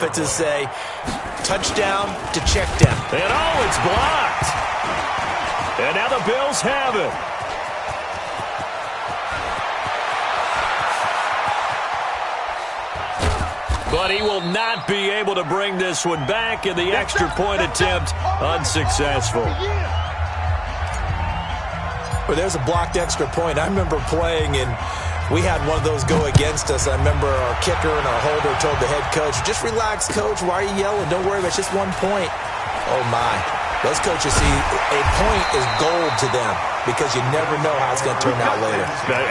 To say touchdown to check down. And oh, it's blocked. And now the Bills have it. But he will not be able to bring this one back, and the extra point attempt unsuccessful. Well, there's a blocked extra point. I remember playing, and we had one of those go against us. I remember our kicker and our holder told the head coach, just relax, coach. Why are you yelling? Don't worry, it's just 1 point. Oh, my. Those coaches see a point is gold to them because you never know how it's going to turn out later.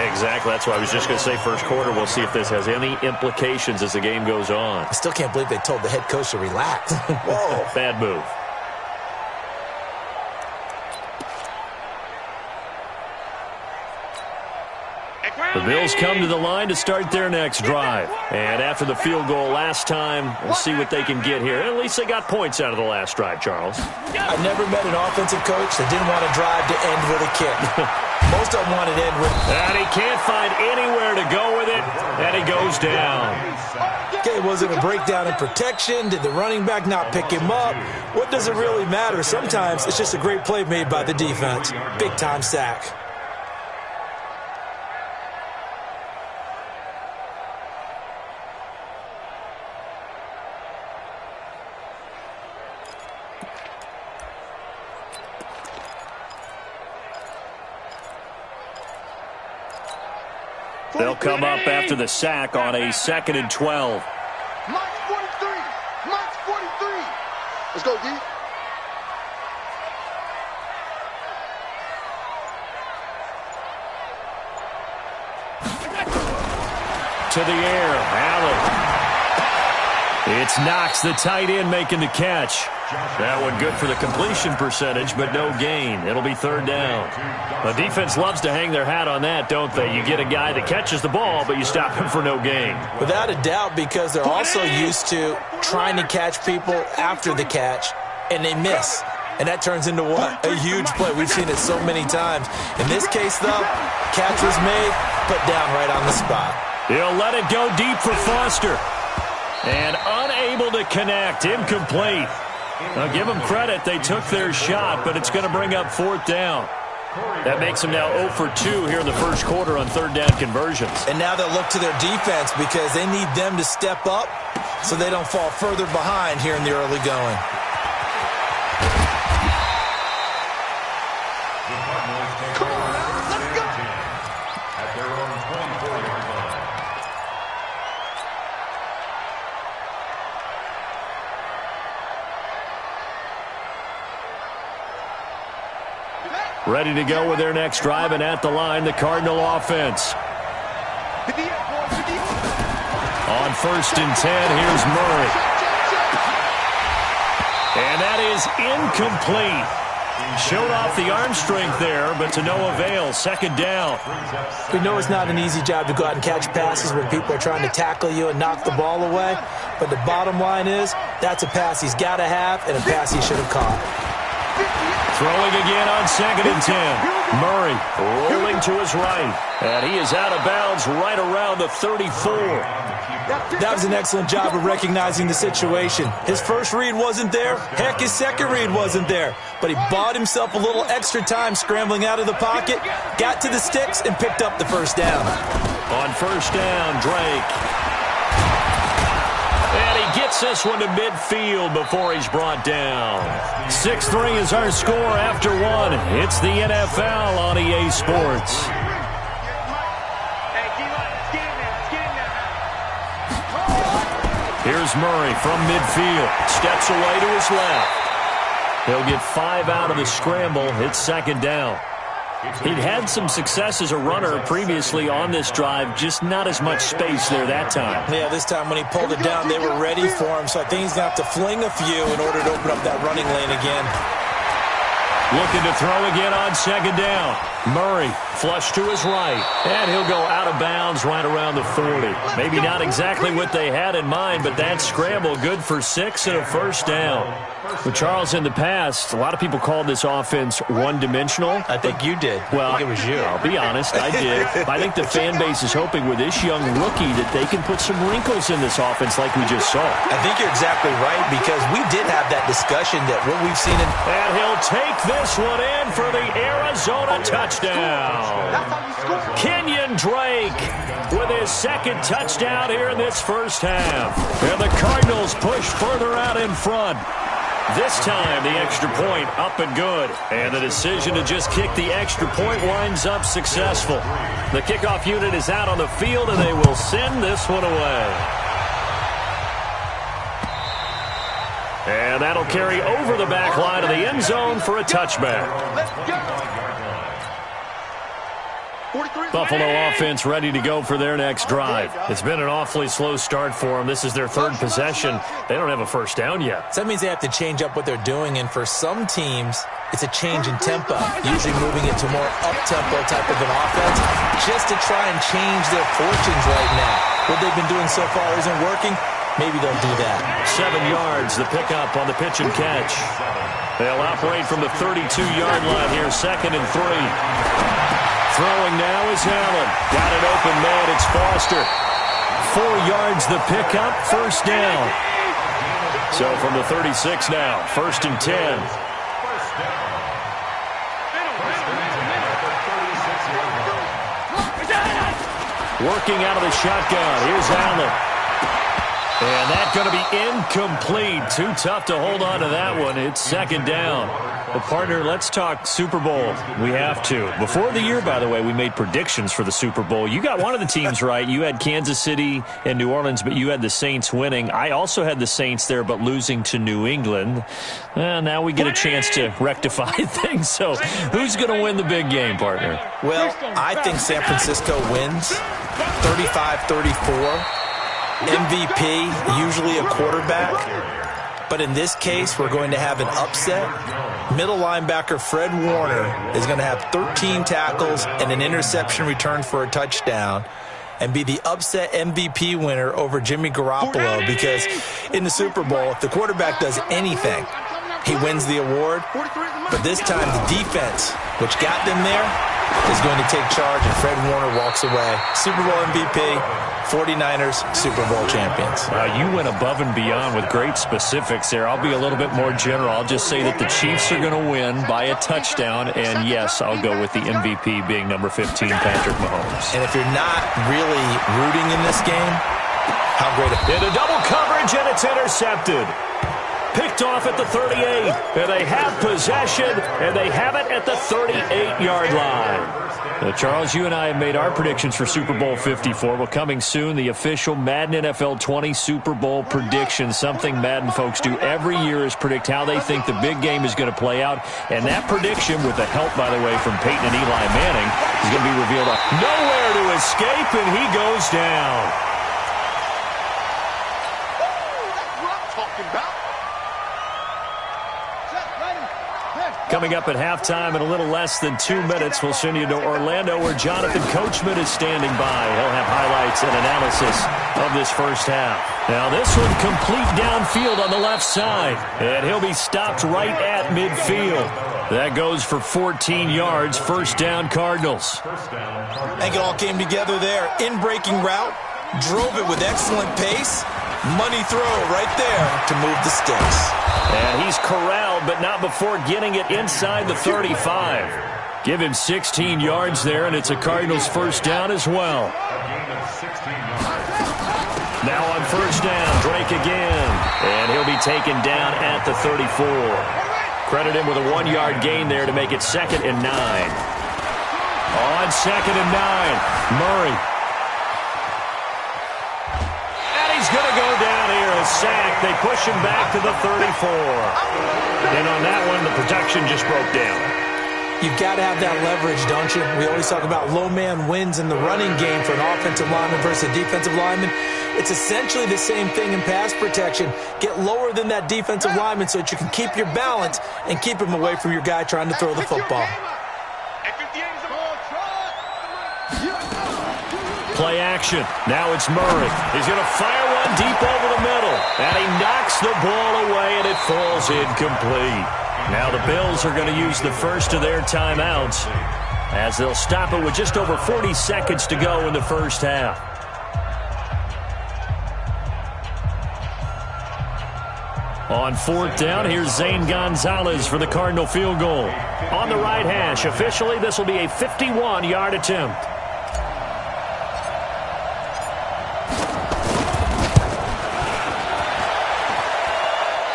Exactly. That's why I was just going to say first quarter. We'll see if this has any implications as the game goes on. I still can't believe they told the head coach to relax. Whoa. Bad move. The Bills come to the line to start their next drive. And after the field goal last time, we'll see what they can get here. At least they got points out of the last drive, Charles. I never met an offensive coach that didn't want to drive to end with a kick. Most of them wanted to end with... And he can't find anywhere to go with it, and he goes down. Okay, was it a breakdown in protection? Did the running back not pick him up? What does it really matter? Sometimes it's just a great play made by the defense. Big-time sack. They'll come up after the sack on a 2nd and 12. March 43. March 43. Let's go, D. To the air, Allen. It's Knox, the tight end, making the catch. That one good for the completion percentage, but no gain. It'll be 3rd down. The defense loves to hang their hat on that, don't they? You get a guy that catches the ball, but you stop him for no gain. Without a doubt, because they're also used to trying to catch people after the catch, and they miss. And that turns into what? A huge play. We've seen it so many times. In this case, though, catch was made, put down right on the spot. He'll let it go deep for Foster. And unable to connect. Incomplete. Now, give them credit. They took their shot, but it's going to bring up 4th down. That makes them now 0 for 2 here in the first quarter on 3rd down conversions. And now they'll look to their defense because they need them to step up so they don't fall further behind here in the early going. Ready to go with their next drive, and at the line, the Cardinal offense. On 1st and 10, here's Murray. And that is incomplete. Showed off the arm strength there, but to no avail. 2nd down. We know it's not an easy job to go out and catch passes when people are trying to tackle you and knock the ball away, but the bottom line is that's a pass he's got to have and a pass he should have caught. Throwing again on 2nd and 10. Murray rolling to his right. And he is out of bounds right around the 34. That was an excellent job of recognizing the situation. His first read wasn't there. Heck, his second read wasn't there. But he bought himself a little extra time scrambling out of the pocket, got to the sticks, and picked up the 1st down. On 1st down, Drake. And he gets this one to midfield before he's brought down. 6-3 is our score after 1. It's the NFL on EA Sports. Here's Murray from midfield. Steps away to his left. He'll get 5 out of the scramble. It's 2nd down. He'd had some success as a runner previously on this drive, just not as much space there that time. Yeah, this time when he pulled it down, they were ready for him, so I think he's going to have to fling a few in order to open up that running lane again. Looking to throw again on 2nd down. Murray Flush to his right. And he'll go out of bounds right around the 40. Maybe not exactly what they had in mind, but that scramble good for 6 and a first down. Well, Charles, in the past, a lot of people called this offense one-dimensional. I think you did. Well, I think it was you. I'll be honest, I did. I think the fan base is hoping with this young rookie that they can put some wrinkles in this offense like we just saw. I think you're exactly right, because we did have that discussion that what we've seen in... And he'll take this one in for the Arizona touchdown. Kenyon Drake with his second touchdown here in this first half. And the Cardinals push further out in front. This time, the extra point up and good. And the decision to just kick the extra point winds up successful. The kickoff unit is out on the field, and they will send this one away. And that'll carry over the back line of the end zone for a touchback. Buffalo offense ready to go for their next drive. It's been an awfully slow start for them. This is their third possession. They don't have a first down yet. So that means they have to change up what they're doing, and for some teams, it's a change in tempo, usually moving it to more up-tempo type of an offense, just to try and change their fortunes right now. What they've been doing so far isn't working. Maybe they'll do that. 7 yards, the pickup on the pitch and catch. They'll operate from the 32-yard line here, 2nd and 3. Throwing now is Allen. Got an open man. It's Foster. 4 yards the pickup. First down. So from the 36 now. 1st and 10. Working out of the shotgun. Here's Allen. And that's going to be incomplete. Too tough to hold on to that one. It's 2nd down. Well, partner, let's talk Super Bowl. We have to. Before the year, by the way, we made predictions for the Super Bowl. You got one of the teams right. You had Kansas City and New Orleans, but you had the Saints winning. I also had the Saints there, but losing to New England. Now we get a chance to rectify things. So who's going to win the big game, partner? Well, I think San Francisco wins 35-34. MVP, usually a quarterback. But in this case, we're going to have an upset. Middle linebacker Fred Warner is going to have 13 tackles and an interception return for a touchdown and be the upset MVP winner over Jimmy Garoppolo, because in the Super Bowl, if the quarterback does anything, he wins the award. But this time, the defense, which got them there, is going to take charge, and Fred Warner walks away. Super Bowl MVP, 49ers, Super Bowl champions. You went above and beyond with great specifics there. I'll be a little bit more general. I'll just say that the Chiefs are going to win by a touchdown, and yes, I'll go with the MVP being number 15, Patrick Mahomes. And if you're not really rooting in this game, how great into double coverage, and it's intercepted. Picked off at the 38, and they have possession, and they have it at the 38-yard line. Now, Charles, you and I have made our predictions for Super Bowl 54. Well, coming soon, the official Madden NFL 20 Super Bowl predictions. Something Madden folks do every year is predict how they think the big game is going to play out. And that prediction, with the help, by the way, from Peyton and Eli Manning, is going to be revealed. Nowhere to escape, and he goes down. That's what I'm talking about. Coming up at halftime in a little less than 2 minutes, we'll send you to Orlando, where Jonathan Coachman is standing by. He'll have highlights and analysis of this first half. Now this one complete downfield on the left side, and he'll be stopped right at midfield. That goes for 14 yards. First down, Cardinals. I think it all came together there. In-breaking route, drove it with excellent pace. Money throw right there to move the sticks. And he's corralled, but not before getting it inside the 35. Give him 16 yards there, and it's a Cardinals first down as well. Now on first down, Drake again. And he'll be taken down at the 34. Credit him with a 1-yard gain there to make it 2nd and 9. On 2nd and 9, Murray. He's going to go down here, a sack. They push him back to the 34. And on that one, the protection just broke down. You've got to have that leverage, don't you? We always talk about low man wins in the running game for an offensive lineman versus a defensive lineman. It's essentially the same thing in pass protection. Get lower than that defensive lineman so that you can keep your balance and keep him away from your guy trying to throw the football. play action. Now it's Murray. He's going to fire one deep over the middle. And he knocks the ball away, and it falls incomplete. Now the Bills are going to use the first of their timeouts as they'll stop it with just over 40 seconds to go in the first half. On fourth down, here's Zane Gonzalez for the Cardinal field goal. On the right hash, officially this will be a 51-yard attempt.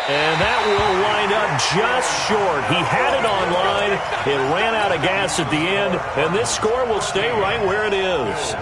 And that will wind up just short. He had it on line. It ran out of gas at the end, and this score will stay right where it is.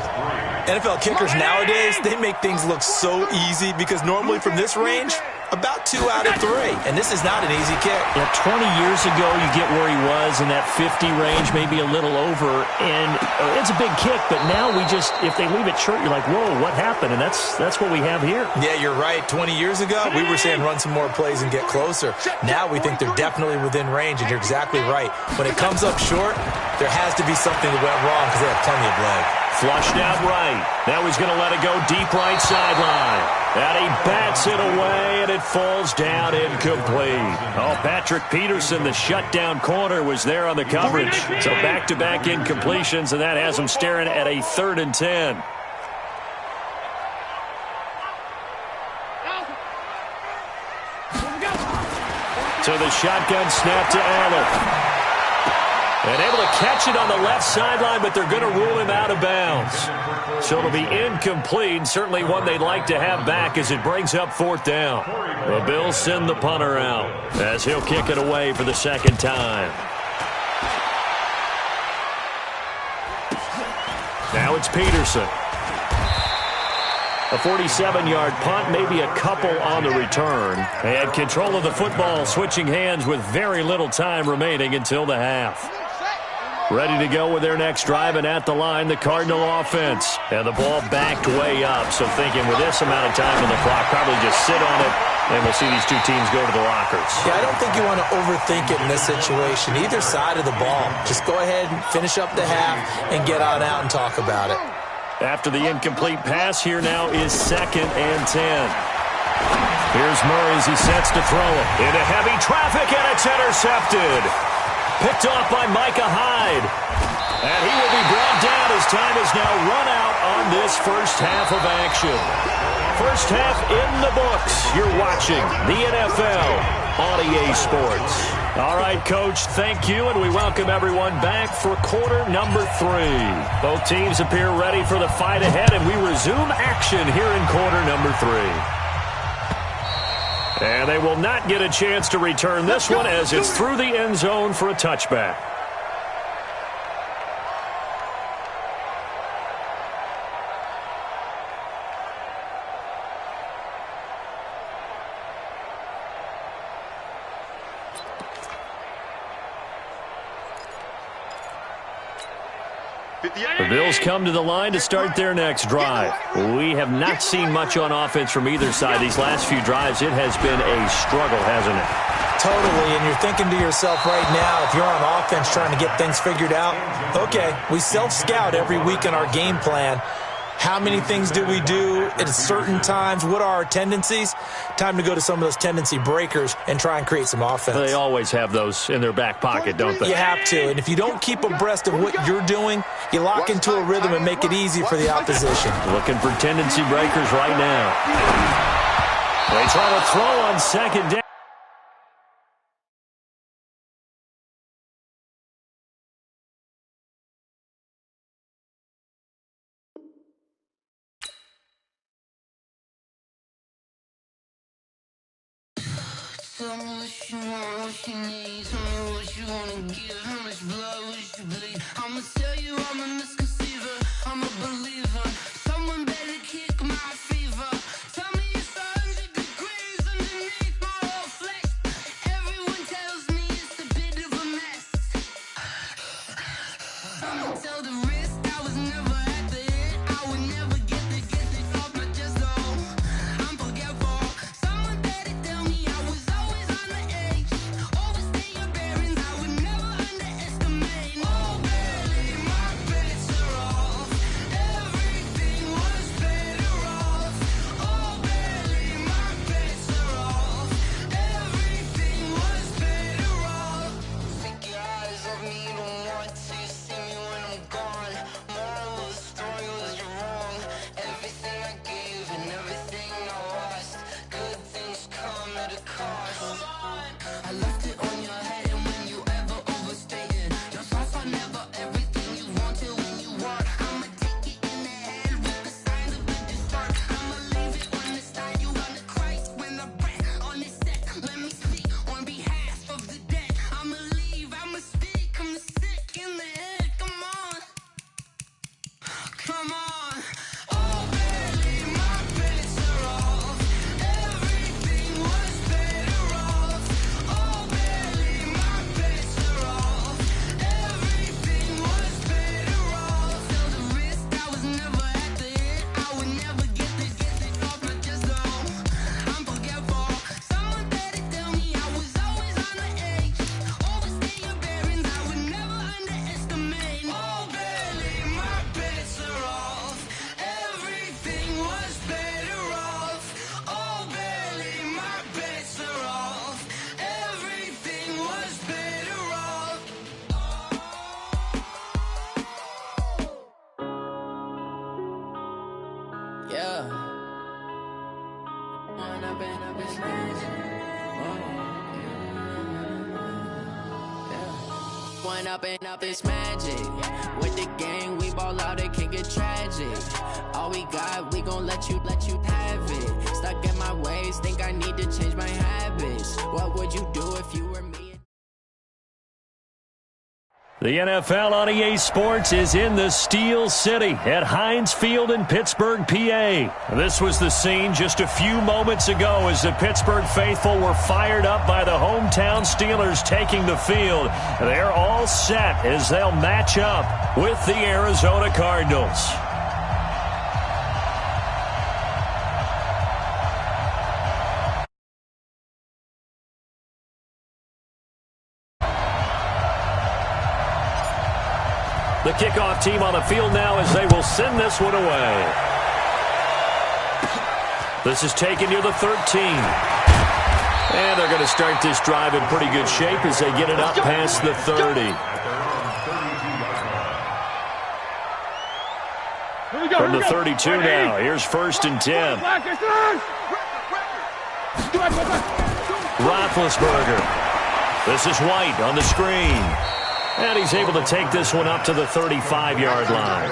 NFL kickers nowadays, they make things look so easy because normally from this range, about 2 out of 3. And this is not an easy kick. Yeah, 20 years ago, you get where he was in that 50 range, maybe a little over. And it's a big kick, but now we just, if they leave it short, you're like, whoa, what happened? And that's what we have here. Yeah, you're right. 20 years ago, we were saying run some more plays and get closer. Now we think they're definitely within range, and you're exactly right. When it comes up short, there has to be something that went wrong because they have plenty of leg. Flushed out right. Now he's going to let it go deep right sideline. And he bats it away, and it falls down incomplete. Oh, Patrick Peterson, the shutdown corner, was there on the coverage. So back-to-back incompletions, and that has him staring at a 3rd and 10. So the shotgun snap to Allen. And able to catch it on the left sideline, but they're going to rule him out of bounds. So it'll be incomplete, certainly one they'd like to have back as it brings up 4th down. The Bills send the punter out as he'll kick it away for the 2nd time. Now it's Peterson. A 47-yard punt, maybe a couple on the return. They had control of the football, switching hands with very little time remaining until the half. Ready to go with their next drive, and at the line, the Cardinal offense. And the ball backed way up, so thinking with this amount of time on the clock, probably just sit on it, and we'll see these two teams go to the lockers. Yeah, I don't think you want to overthink it in this situation. Either side of the ball. Just go ahead and finish up the half and get on out and talk about it. After the incomplete pass, here now is 2nd and 10. Here's Murray as he sets to throw it. Into heavy traffic, and it's intercepted. Picked off by Micah Hyde. And he will be brought down as time is now run out on this first half of action. First half in the books. You're watching the NFL on EA Sports. All right, Coach, thank you, and we welcome everyone back for quarter number 3. Both teams appear ready for the fight ahead, and we resume action here in quarter number 3. And they will not get a chance to return this one as it's through the end zone for a touchback. The Bills come to the line to start their next drive. We have not seen much on offense from either side. These last few drives, it has been a struggle, hasn't it? Totally, and you're thinking to yourself right now, if you're on offense trying to get things figured out, okay, we self-scout every week in our game plan. How many things do we do at certain times? What are our tendencies? Time to go to some of those tendency breakers and try and create some offense. They always have those in their back pocket, don't they? You have to, and if you don't keep abreast of what you're doing, you lock into a rhythm and make it easy for the opposition. Looking for tendency breakers right now. They try to throw on 2nd down. Tell me what you want, what you need. Tell me what you wanna give. How much blood would you bleed? I'ma tell you I'm a misconceiver. I'm a believer. Someone better kick my fever. Tell me it's 100 degrees underneath my whole flesh. Everyone tells me it's a bit of a mess. I'ma tell the risk I was never at the end. I would never get it off my chest. Oh, I'm forgetful. Someone better tell me I was always on the edge. Overstay your bearings, I would never underestimate. Oh, baby, my bets are off. one up and up, it's magic. With the gang, we ball out, it can get tragic. All we got, we gon' let you have it. Stuck in my ways, think I need to change my habits. What would you do if you were me? The NFL on EA Sports is in the Steel City at Heinz Field in Pittsburgh, PA. This was the scene just a few moments ago as the Pittsburgh faithful were fired up by the hometown Steelers taking the field. They're all set as they'll match up with the Arizona Cardinals. The kickoff team on the field now as they will send this one away. This is taken near the 13. And they're going to start this drive in pretty good shape as they get it up past the 30. From the 32 now, here's 1st and 10. Roethlisberger. This is White on the screen. And he's able to take this one up to the 35-yard line.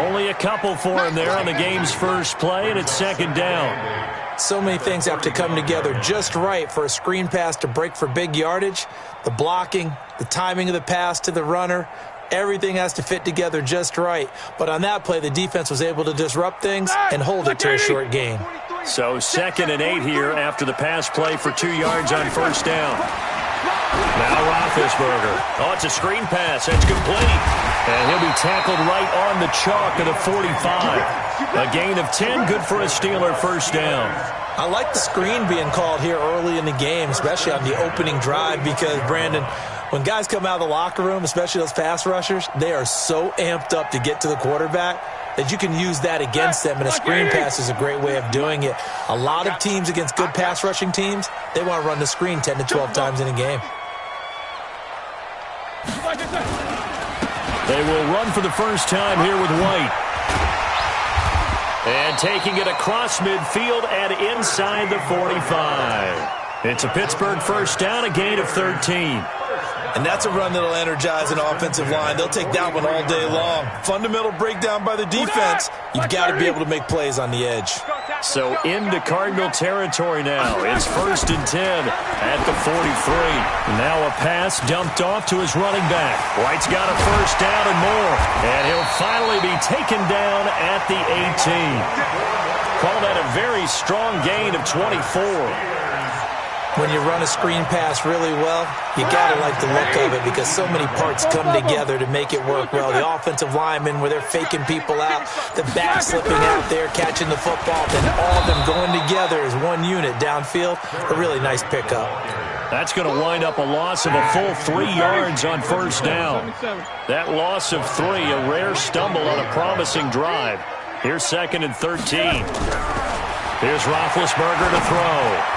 Only a couple for him there on the game's first play, and it's 2nd down. So many things have to come together just right for a screen pass to break for big yardage. The blocking, the timing of the pass to the runner, everything has to fit together just right. But on that play, the defense was able to disrupt things and hold it to a short gain. So 2nd and 8 here after the pass play for 2 yards on 1st down. Now Roethlisberger. Oh, it's a screen pass. It's complete. And he'll be tackled right on the chalk of the 45. A gain of 10, good for a Steeler 1st down. I like the screen being called here early in the game, especially on the opening drive, because, Brandon, when guys come out of the locker room, especially those pass rushers, they are so amped up to get to the quarterback that you can use that against them, and a screen pass is a great way of doing it. A lot of teams against good pass rushing teams, they want to run the screen 10 to 12 times in a game. They will run for the first time here with White. And taking it across midfield and inside the 45. It's a Pittsburgh 1st down, a gain of 13. And that's a run that'll energize an offensive line. They'll take that one all day long. Fundamental breakdown by the defense. You've got to be able to make plays on the edge. So into Cardinal territory now. It's 1st and 10 at the 43. Now a pass dumped off to his running back. White's got a 1st down and more. And he'll finally be taken down at the 18. Call that a very strong gain of 24. When you run a screen pass really well, you got to like the look of it because so many parts come together to make it work well. The offensive linemen, where they're faking people out, the back slipping out there, catching the football, then all of them going together as one unit downfield. A really nice pickup. That's going to wind up a loss of a full 3 yards on 1st down. That loss of 3, a rare stumble on a promising drive. Here's 2nd and 13. Here's Roethlisberger to throw.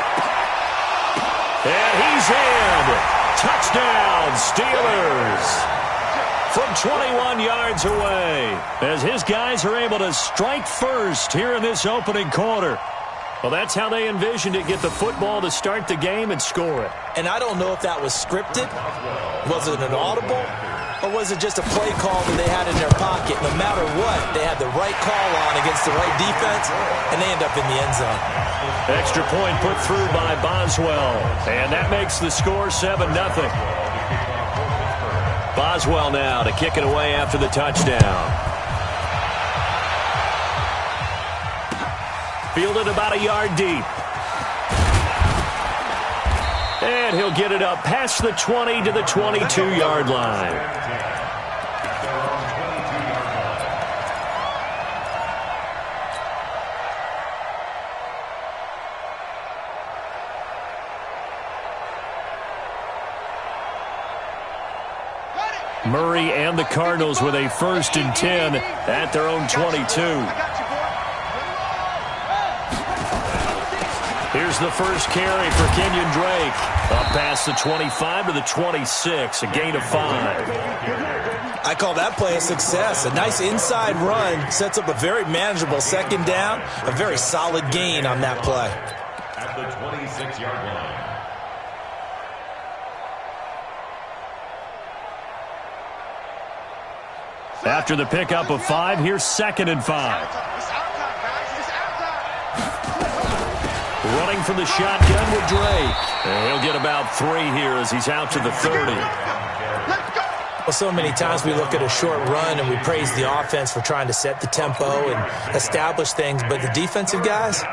And he's in. Touchdown, Steelers. From 21 yards away, as his guys are able to strike first here in this opening quarter. Well, that's how they envisioned it, get the football to start the game and score it. And I don't know if that was scripted. Was it an audible? Or was it just a play call that they had in their pocket? No matter what, they had the right call on against the right defense, and they end up in the end zone. Extra point put through by Boswell, and that makes the score 7-0. Boswell now to kick it away after the touchdown. Fielded about a yard deep. And he'll get it up past the 20 to the 22-yard line. Murray and the Cardinals with a 1st and 10 at their own 22. Here's the first carry for Kenyon Drake. Up past the 25 to the 26, a gain of 5. I call that play a success. A nice inside run sets up a very manageable 2nd down, a very solid gain on that play. At the 26-yard line. After the pickup of 5, here's 2nd and 5. Running from the shotgun with Drake. And he'll get about 3 here as he's out to the 30. Well, so many times we look at a short run and we praise the offense for trying to set the tempo and establish things, but the defensive guys,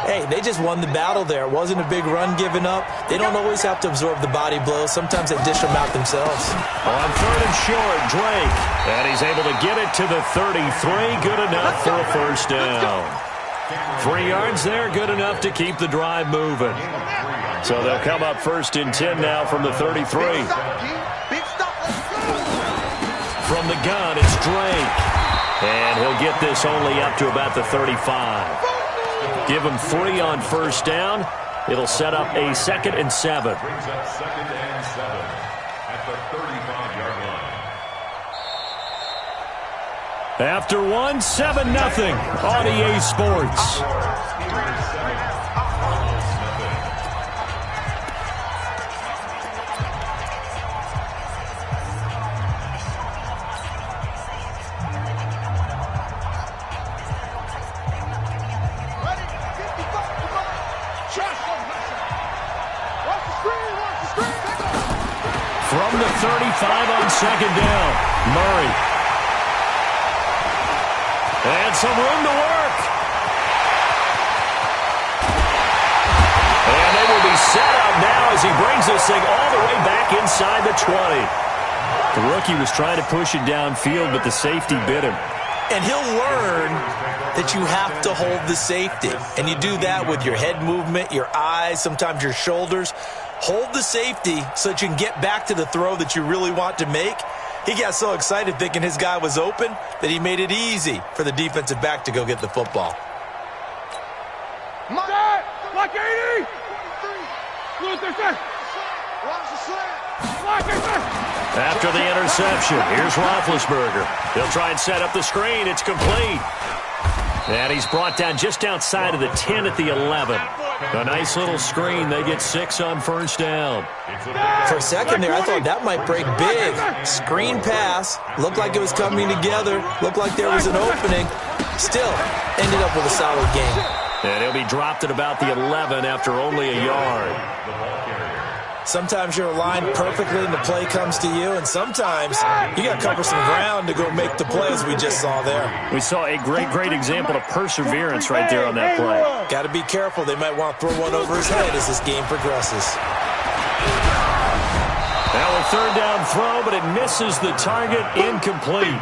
hey, they just won the battle there. It wasn't a big run given up. They don't always have to absorb the body blows. Sometimes they dish them out themselves. On 3rd and short, Drake. And he's able to get it to the 33. Good enough for a first down. 3 yards there, good enough to keep the drive moving. So they'll come up 1st and 10 now from the 33. From the gun, it's Drake. And he'll get this only up to about the 35. Give him 3 on 1st down. It'll set up a 2nd and 7. Brings up 2nd and 7 at the 35-yard line. After 1, 7-0 on EA Sports. From the 35 on 2nd down, Murray. And some room to work. And they will be set up now as he brings this thing all the way back inside the 20. The rookie was trying to push it downfield, but the safety bit him. And he'll learn that you have to hold the safety. And you do that with your head movement, your eyes, sometimes your shoulders. Hold the safety so that you can get back to the throw that you really want to make. He got so excited thinking his guy was open that he made it easy for the defensive back to go get the football. Block 80! After the interception, here's Roethlisberger. He'll try and set up the screen. It's complete. And he's brought down just outside of the 10 at the 11. A nice little screen. They get 6 on 1st down. For a second there, I thought that might break big. Screen pass. Looked like it was coming together. Looked like there was an opening. Still, ended up with a solid game. And he'll be dropped at about the 11 after only a yard. Sometimes you're aligned perfectly and the play comes to you, and sometimes you got to cover some ground to go make the play, as we just saw there. We saw a great example of perseverance right there on that play. Got to be careful. They might want to throw one over his head as this game progresses. Now a 3rd down throw, but it misses the target, incomplete.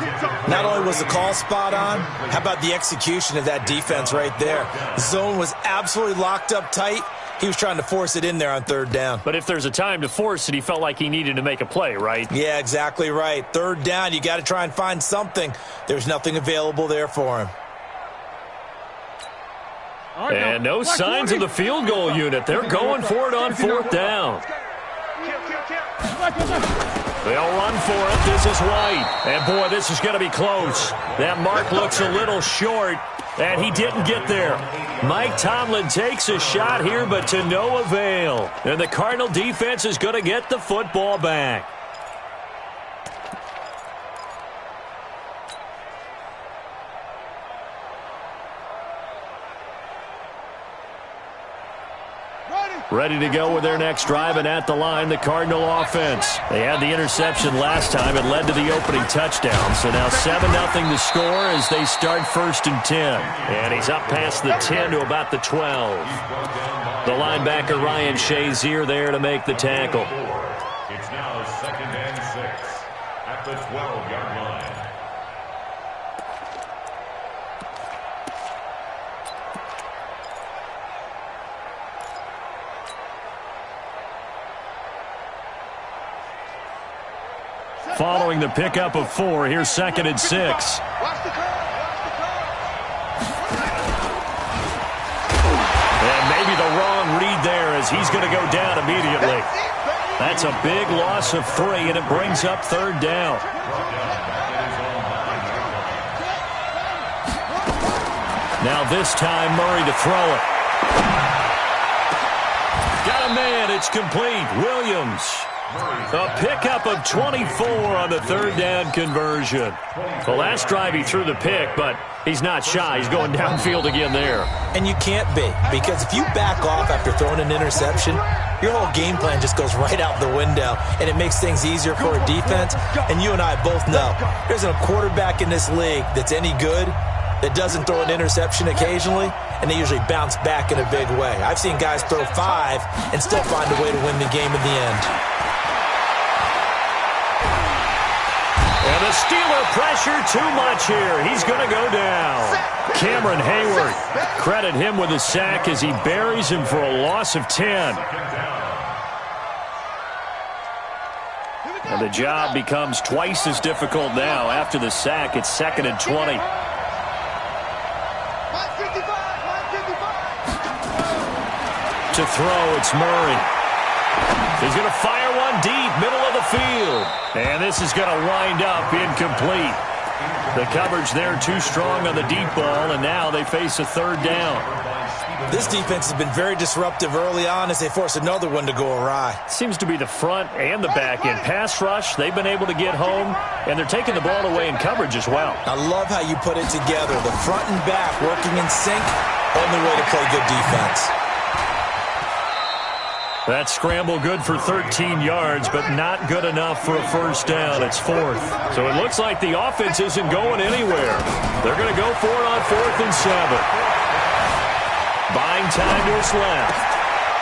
Not only was the call spot on, how about the execution of that defense right there? The zone was absolutely locked up tight. He was trying to force it in there on 3rd down. But if there's a time to force it, he felt like he needed to make a play, right? Yeah, exactly right. 3rd down, you got to try and find something. There's nothing available there for him. And no signs of the field goal unit. They're going for it on 4th down. They'll run for it. This is White. And, boy, this is going to be close. That mark looks a little short, and he didn't get there. Mike Tomlin takes a shot here, but to no avail. And the Cardinal defense is going to get the football back. Ready to go with their next drive, and at the line, the Cardinal offense. They had the interception last time. It led to the opening touchdown. So now 7-0 the score as they start 1st and 10. And he's up past the 10 to about the 12. The linebacker, Ryan Shazier, there to make the tackle. It's now 2nd and 6 at the 12-yard line. Following the pickup of 4, here's 2nd and 6. Watch the curve. And maybe the wrong read there as he's going to go down immediately. That's a big loss of 3, and it brings up 3rd down. Now this time, Murray to throw it. Got a man. It's complete. Williams. A pickup of 24 on the third down conversion. The last drive he threw the pick, but he's not shy. He's going downfield again there. And you can't be, because if you back off after throwing an interception, your whole game plan just goes right out the window, and it makes things easier for a defense. And you and I both know there's a quarterback in this league that's any good that doesn't throw an interception occasionally, and they usually bounce back in a big way. I've seen guys throw 5 and still find a way to win the game in the end. And the Steeler pressure too much here. He's going to go down. Cameron Hayward, credit him with a sack as he buries him for a loss of 10. And the job becomes twice as difficult now. After the sack, it's 2nd and 20. To throw, it's Murray. He's going to fire one deep, middle of the field. And this is going to wind up incomplete. The coverage there too strong on the deep ball, and now they face a third down. This defense has been very disruptive early on as they force another one to go awry. Seems to be the front and the back end. Pass rush, they've been able to get home, and they're taking the ball away in coverage as well. I love how you put it together. The front and back working in sync, only way to play good defense. That scramble good for 13 yards, but not good enough for a first down. It's 4th. So it looks like the offense isn't going anywhere. They're going to go for it on 4th and 7. Buying time to his left.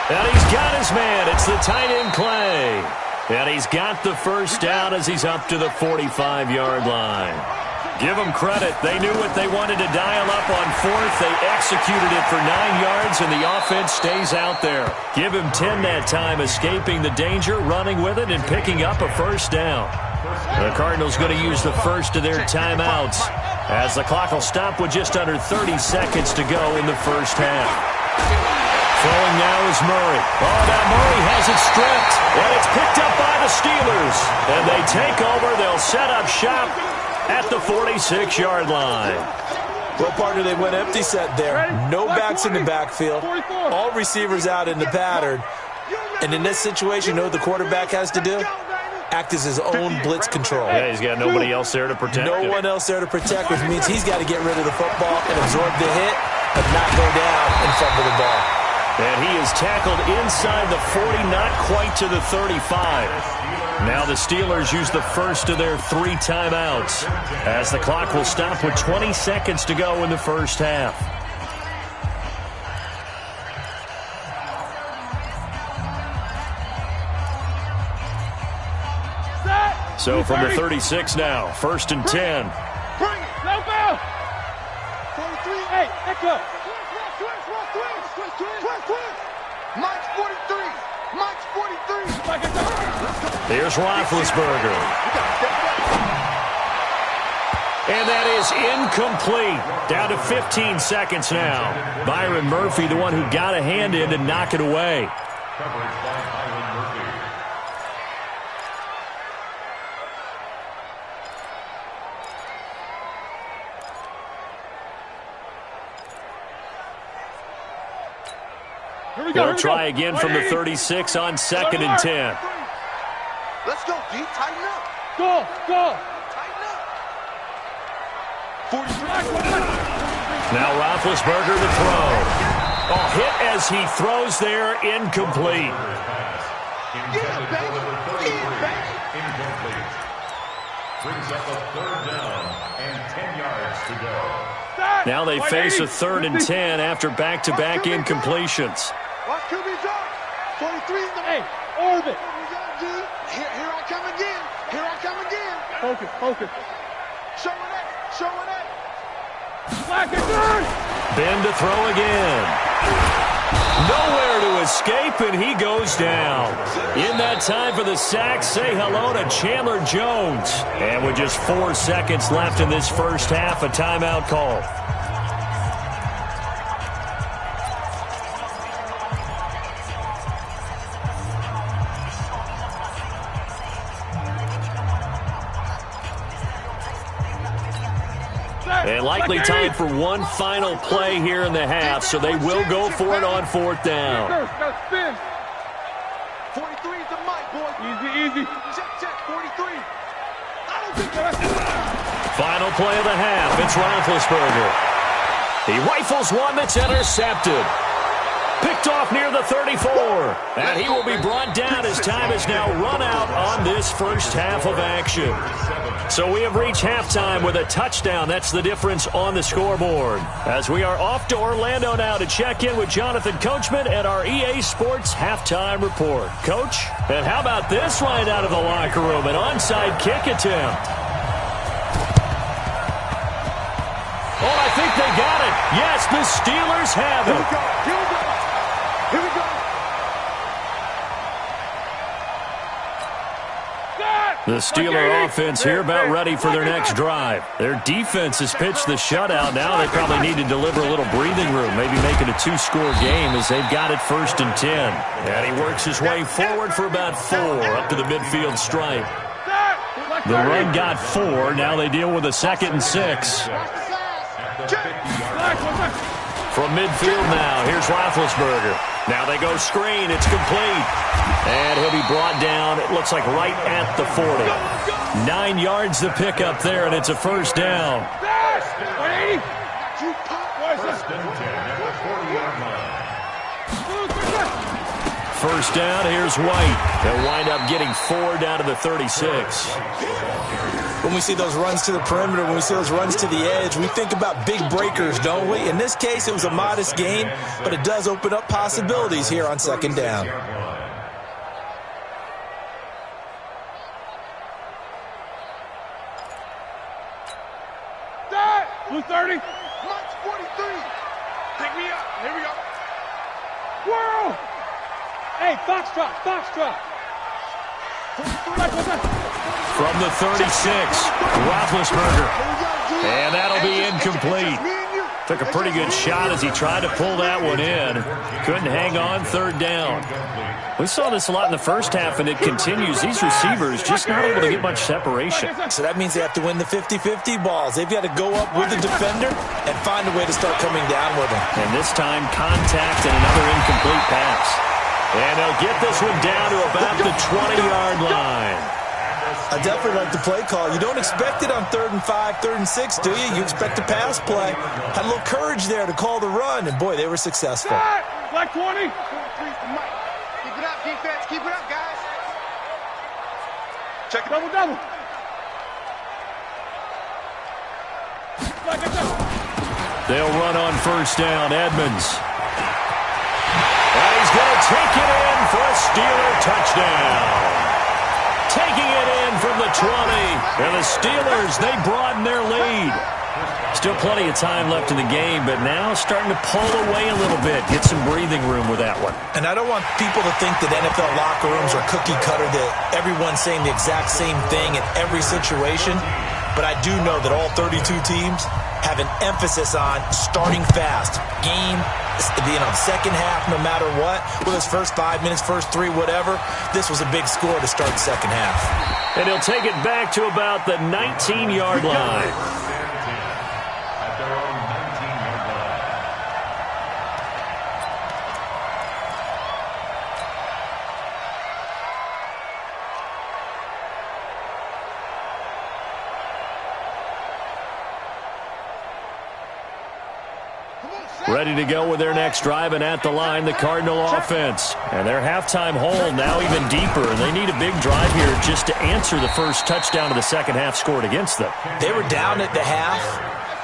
And he's got his man. It's the tight end Clay. And he's got the first down as he's up to the 45-yard line. Give them credit. They knew what they wanted to dial up on 4th. They executed it for 9 yards, and the offense stays out there. Give him 10 that time, escaping the danger, running with it, and picking up a first down. The Cardinals going to use the first of their timeouts as the clock will stop with just under 30 seconds to go in the first half. Throwing now is Murray. Oh, now Murray has it stripped, and it's picked up by the Steelers. And they take over. They'll set up shop at the 46-yard line. Well, partner, they went empty set there. No backs in the backfield. All receivers out in the pattern. And in this situation, you know what the quarterback has to do? Act as his own blitz control. Yeah, he's got nobody else there to protect him. No one else there to protect, which means he's got to get rid of the football and absorb the hit, but not go down and fumble the ball. And he is tackled inside the 40, not quite to the 35. Now the Steelers use the first of their 3 timeouts as the clock will stop with 20 seconds to go in the first half. So from the 36 now, 1st and 10. Bring it. No foul. 43. Hey, let's go. Twist. Mike's 43. Mike's 43. Here's Roethlisberger. And that is incomplete. Down to 15 seconds now. Byron Murphy, the one who got a hand in to knock it away. Coverage by Byron Murphy. They'll try again from the 36 on 2nd and 10. Let's go, D. Tighten up. Go. Tighten up. 43. Now Roethlisberger to throw. Oh, hit as he throws there, incomplete. Incomplete. Brings up a 3rd down and 10 yards to go. Now they face a 3rd and 10 after back-to-back incompletions. Watch QB drop. 43. Hey, orbit. Here I come again. Focus. Show it. Black and third. Ben to throw again. Nowhere to escape, and he goes down. In that time for the sack, say hello to Chandler Jones. And with just 4 seconds left in this first half, a timeout call. And likely time for one final play here in the half, so they will go for it on 4th down. 43 is the mic, boy. Easy. Check, 43. I don't think Final play of the half. It's Roethlisberger. He rifles one that's intercepted. Picked off near the 34. And he will be brought down as time is now run out on this first half of action. So we have reached halftime with a touchdown. That's the difference on the scoreboard. As we are off to Orlando now to check in with Jonathan Coachman at our EA Sports halftime report. Coach, and how about this right out of the locker room? An onside kick attempt. Oh, I think they got it. Yes, the Steelers have it. Here we go. The Steeler offense here about ready for their next drive. Their defense has pitched the shutout. Now they probably need to deliver a little breathing room, maybe make it a 2-score game as they've got it 1st and 10. And he works his way forward for about 4 up to the midfield stripe. The run got 4. Now they deal with a 2nd and 6. From midfield now, here's Roethlisberger. Now they go screen. It's complete. And he'll be brought down, it looks like right at the 40. 9 yards to pick up there, and it's a first down. First down, here's White. They'll wind up getting 4 down to the 36. When we see those runs to the perimeter, when we see those runs to the edge, we think about big breakers, don't we? In this case, it was a modest gain, but it does open up possibilities here on 2nd down. Blue 30. Mike's 43. Pick me up. Here we go. Whirl. Hey, Foxtrot. From the 36, Roethlisberger. And that'll be incomplete. Took a pretty good shot as he tried to pull that one in. Couldn't hang on, 3rd down. We saw this a lot in the first half, and it continues. These receivers just not able to get much separation. So that means they have to win the 50-50 balls. They've got to go up with the defender and find a way to start coming down with them. And this time, contact and another incomplete pass. And they'll get this one down to about the 20-yard line. I definitely like the play call. You don't expect it on 3rd and 5, 3rd and 6, do you? You expect a pass play. Had a little courage there to call the run, and boy, they were successful. Black 20. Keep it up, defense. Keep it up, guys. Check it. Double. They'll run on first down. Edmonds. And he's going to take it in for a Steeler touchdown. Taking it in from the 20. And the Steelers, they broaden their lead. Still plenty of time left in the game, but now starting to pull away a little bit. Get some breathing room with that one. And I don't want people to think that NFL locker rooms are cookie cutter, that everyone's saying the exact same thing in every situation. But I do know that all 32 teams have an emphasis on starting fast. Game, second half, no matter what. Whether it's first 5 minutes, first 3, whatever. This was a big score to start the second half. And he'll take it back to about the 19-yard line. Ready to go with their next drive, and at the line, the Cardinal offense. And their halftime hole now even deeper, and they need a big drive here just to answer the first touchdown of the second half scored against them. They were down at the half.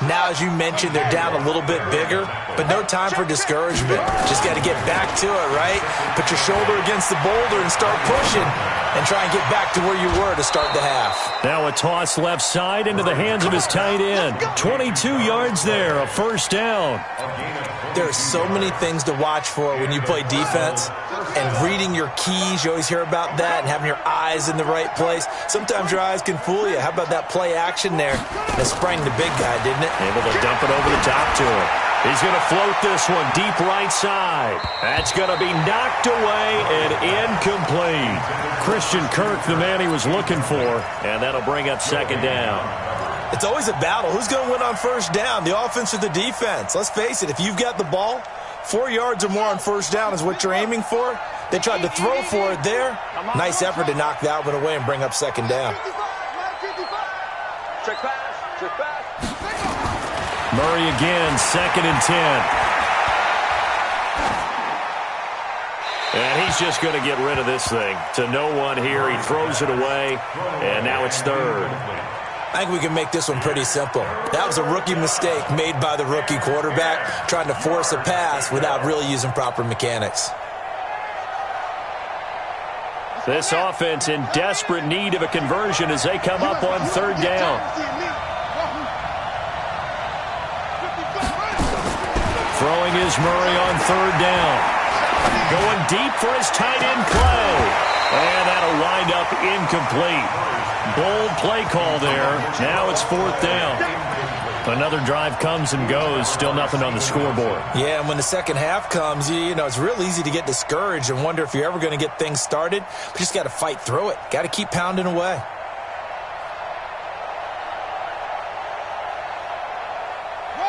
Now, as you mentioned, they're down a little bit bigger, but no time for discouragement. Just got to get back to it, right? Put your shoulder against the boulder and start pushing and try and get back to where you were to start the half. Now a toss left side into the hands of his tight end. 22 yards there, a first down. There are so many things to watch for when you play defense, and reading your keys, you always hear about that, and having your eyes in the right place. Sometimes your eyes can fool you. How about that play action there? That sprang the big guy, didn't it? Able to dump it over the top to him. He's going to float this one deep right side. That's going to be knocked away and incomplete. Christian Kirk, the man he was looking for, and that'll bring up second down. It's always a battle. Who's going to win on first down, the offense or the defense? Let's face it, if you've got the ball, 4 yards or more on first down is what you're aiming for. They tried to throw for it there. Nice effort to knock that one away and bring up second down. Check pass. Check pass. Murray again, 2nd and 10. And he's just going to get rid of this thing. To no one here. He throws it away, and now it's 3rd. I think we can make this one pretty simple. That was a rookie mistake made by the rookie quarterback, trying to force a pass without really using proper mechanics. This offense in desperate need of a conversion as they come up on 3rd down. Throwing is Murray on 3rd down. Going deep for his tight end play. And that'll wind up incomplete. Bold play call there. Now it's 4th down. Another drive comes and goes. Still nothing on the scoreboard. Yeah, and when the second half comes, you know, it's real easy to get discouraged and wonder if you're ever going to get things started. But you just got to fight through it. Got to keep pounding away.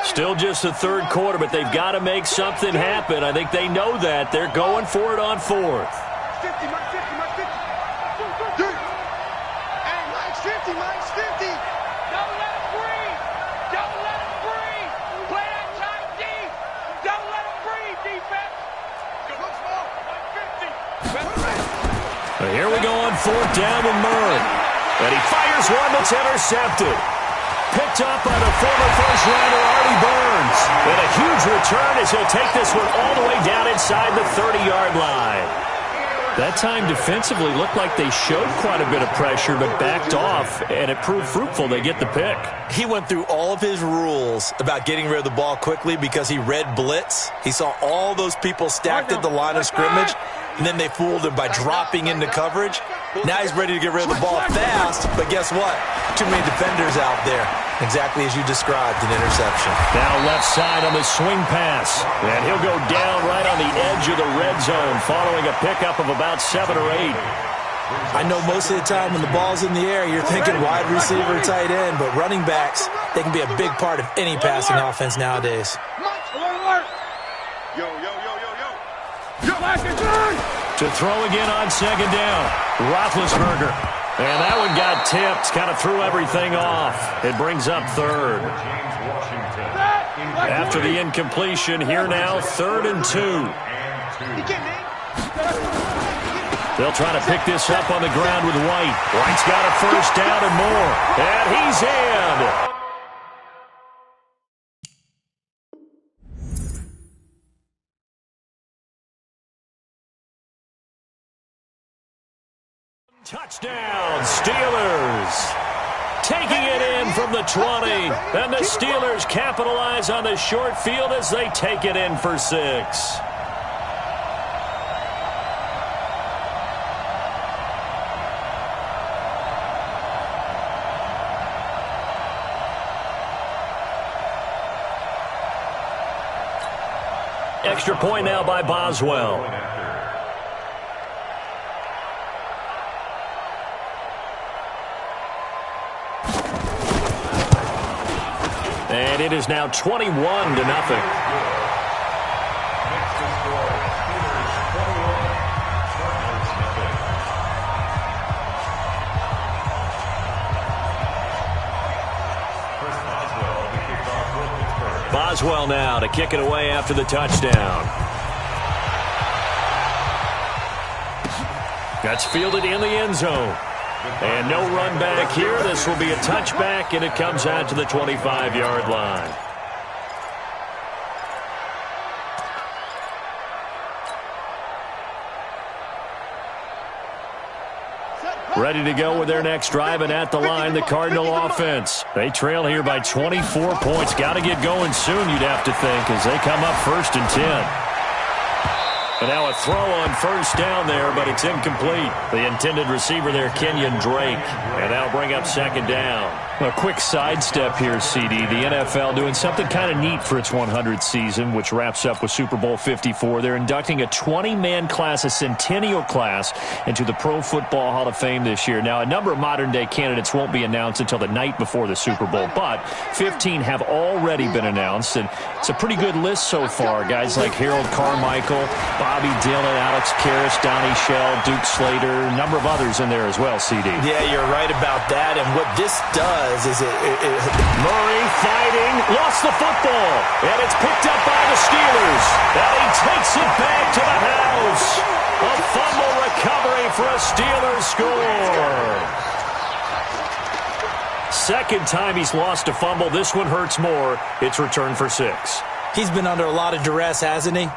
Still just the 3rd quarter, but they've got to make something happen. I think they know that. They're going for it on 4th. 50, Mike 50, Mike 50. Hey, Mike's 50, Mike's 50. Don't let him breathe. Don't let him breathe. Play that tight D. Don't let him breathe, defense. Look small. Mike 50. Here we go on 4th down with Murray. And he fires one that's intercepted. Picked up by the former first-rounder Artie Burns. And a huge return as he'll take this one all the way down inside the 30-yard line. That time defensively looked like they showed quite a bit of pressure but backed off, and it proved fruitful. They get the pick. He went through all of his rules about getting rid of the ball quickly because he read blitz. He saw all those people stacked at the line of scrimmage, and then they fooled him by dropping into coverage. Now he's ready to get rid of the ball fast, but guess what? Too many defenders out there. Exactly as you described, an interception. Now left side on the swing pass. And he'll go down right on the edge of the red zone following a pickup of about 7 or 8. I know most of the time when the ball's in the air, you're thinking wide receiver, tight end, but running backs, they can be a big part of any passing offense nowadays. Yo, yo, yo, yo, yo. To throw again on 2nd down. Roethlisberger. And that one got tipped, kind of threw everything off. It brings up 3rd. After the incompletion, here now, 3rd and 2. They'll try to pick this up on the ground with White. White's got a first down and more. And he's in. Touchdown, Steelers. Taking it in from the 20. And the Steelers capitalize on the short field as they take it in for 6. Extra point now by Boswell. And it is now 21-0. Boswell now to kick it away after the touchdown. That's fielded in the end zone. And no run back here. This will be a touchback, and it comes out to the 25-yard line. Ready to go with their next drive, and at the line, the Cardinal offense. They trail here by 24 points. Got to get going soon, you'd have to think, as they come up 1st and 10. And now a throw on first down there, but it's incomplete. The intended receiver there, Kenyon Drake. And that'll bring up 2nd down. A quick sidestep here, CD. The NFL doing something kind of neat for its 100th season, which wraps up with Super Bowl 54. They're inducting a 20-man class, a centennial class, into the Pro Football Hall of Fame this year. Now, a number of modern-day candidates won't be announced until the night before the Super Bowl, but 15 have already been announced, and it's a pretty good list so far. Guys like Harold Carmichael, Bob Bobby Dillon, Alex Karras, Donnie Shell, Duke Slater, a number of others in there as well, CD. Yeah, you're right about that. And what this does is Murray fighting, lost the football, and it's picked up by the Steelers. And he takes it back to the house. A fumble recovery for a Steelers score. Second time he's lost a fumble. This one hurts more. It's returned for 6. He's been under a lot of duress, hasn't he?